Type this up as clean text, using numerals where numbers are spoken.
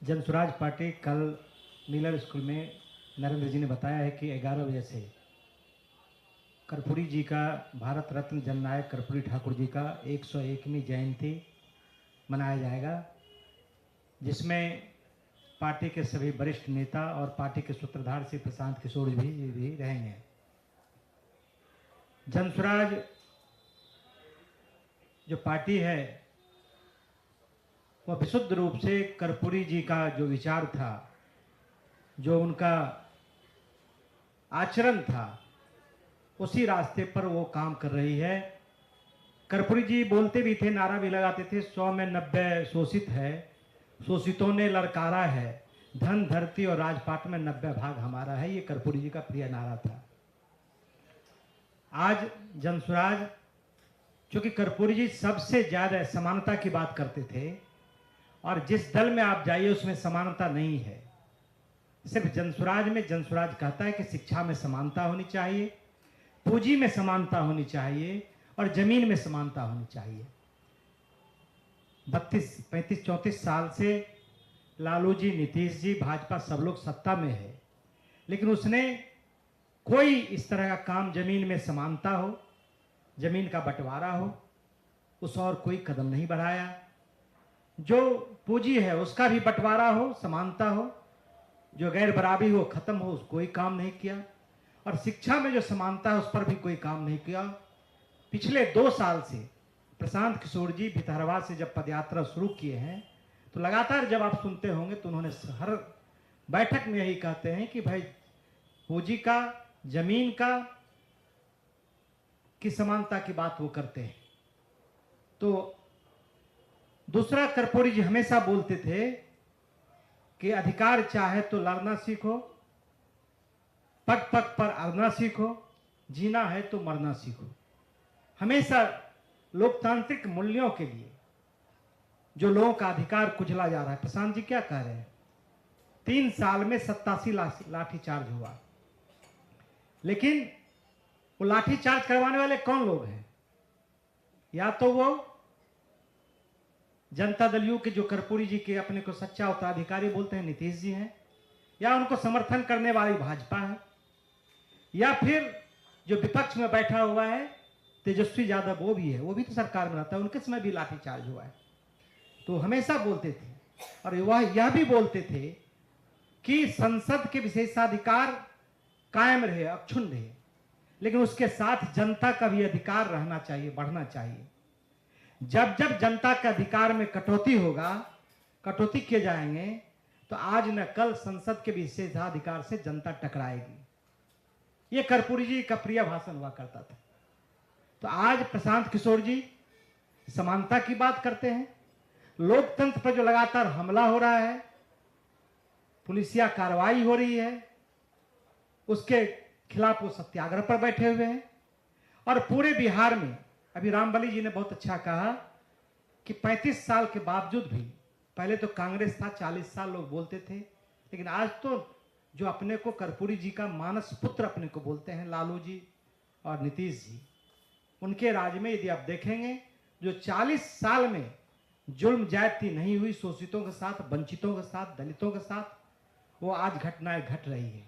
Jan Suraaj party कल Miller school में नरेंद्र जी ने बताया है कि 11 बजे से कर्पूरी जी का, भारत रत्न जननायक कर्पूरी ठाकुर जी का 101वीं जयंती मनाया जाएगा, जिसमें पार्टी के सभी वरिष्ठ नेता और पार्टी के सूत्रधार श्री प्रशांत किशोर भी रहेंगे। जनसुराज जो पार्टी है वह विशुद्ध रूप से कर्पूरी जी का जो विचार था, जो उनका आचरण था, उसी रास्ते पर वो काम कर रही है। कर्पूरी जी बोलते भी थे, नारा भी लगाते थे, 100 में 90 शोषित है, शोषितों ने ललकारा है, धन धरती और राजपाट में 90 भाग हमारा है। ये कर्पूरी जी का प्रिय नारा था। आज जनसुराज, चूंकि कर्पूरी जी सबसे ज्यादा समानता की बात करते थे और जिस दल में आप जाइए उसमें समानता नहीं है। सिर्फ जनसुराज में जनसुराज कहता है कि शिक्षा में समानता होनी चाहिए, पूंजी में समानता होनी चाहिए और जमीन में समानता होनी चाहिए। 32, 35, 34 साल से लालू जी, नीतीश जी, भाजपा सब लोग सत्ता में है, लेकिन उसने कोई इस तरह का काम, जमीन में समानता हो, जमीन का बंटवारा हो, उस और कोई कदम नहीं बढ़ाया। जो पूंजी है उसका भी बंटवारा हो, समानता हो, जो गैर बराबरी हो खत्म हो, उस कोई काम नहीं किया। और शिक्षा में जो समानता है उस पर भी कोई काम नहीं किया। पिछले 2 साल से प्रशांत किशोर जी भितरवा से जब पदयात्रा शुरू किए हैं तो लगातार जब आप सुनते होंगे तो उन्होंने हर बैठक में यही कहते हैं कि भाई पूंजी का, जमीन का की समानता की बात वो करते हैं। तो दूसरा, कर्पूरी जी हमेशा बोलते थे कि अधिकार चाहे तो लड़ना सीखो, पग पग पर अड़ना सीखो, जीना है तो मरना सीखो। हमेशा लोकतांत्रिक मूल्यों के लिए जो लोगों का अधिकार कुचला जा रहा है। प्रशांत जी क्या कह रहे हैं? 3 साल में 87 लाठीचार्ज हुआ, लेकिन वो लाठीचार्ज करवाने वाले कौन लोग हैं? या तो वो जनता दल यू के जो कर्पूरी जी के अपने को सच्चा उत्तराधिकारी बोलते हैं नीतीश जी हैं, या उनको समर्थन करने वाली भाजपा है, या फिर जो विपक्ष में बैठा हुआ है तेजस्वी यादव, वो भी है, वो भी तो सरकार में रहता है, उनके समय भी लाठीचार्ज हुआ है। तो हमेशा बोलते थे और वह यह भी बोलते थे कि संसद के विशेषाधिकार कायम रहे, अक्षुण्ण रहे, लेकिन उसके साथ जनता का भी अधिकार रहना चाहिए, बढ़ना चाहिए। जब जब जनता के अधिकार में कटौती होगा, कटौती किए जाएंगे, तो आज न कल संसद के विशेषाधिकार से जनता टकराएगी। ये कर्पूरी जी का प्रिय भाषण हुआ करता था। तो आज प्रशांत किशोर जी समानता की बात करते हैं। लोकतंत्र पर जो लगातार हमला हो रहा है, पुलिसिया कार्रवाई हो रही है, उसके खिलाफ वो सत्याग्रह पर बैठे हुए हैं। और पूरे बिहार में अभी रामबली जी ने बहुत अच्छा कहा कि 35 साल के बावजूद भी, पहले तो कांग्रेस था, 40 साल लोग बोलते थे, लेकिन आज तो जो अपने को कर्पूरी जी का मानस पुत्र अपने को बोलते हैं, लालू जी और नीतीश जी, उनके राज में यदि आप देखेंगे, जो 40 साल में जुल्म ज्यादती नहीं हुई शोषितों के साथ, वंचितों के साथ, दलितों के साथ, वो आज घटनाएं घट रही है।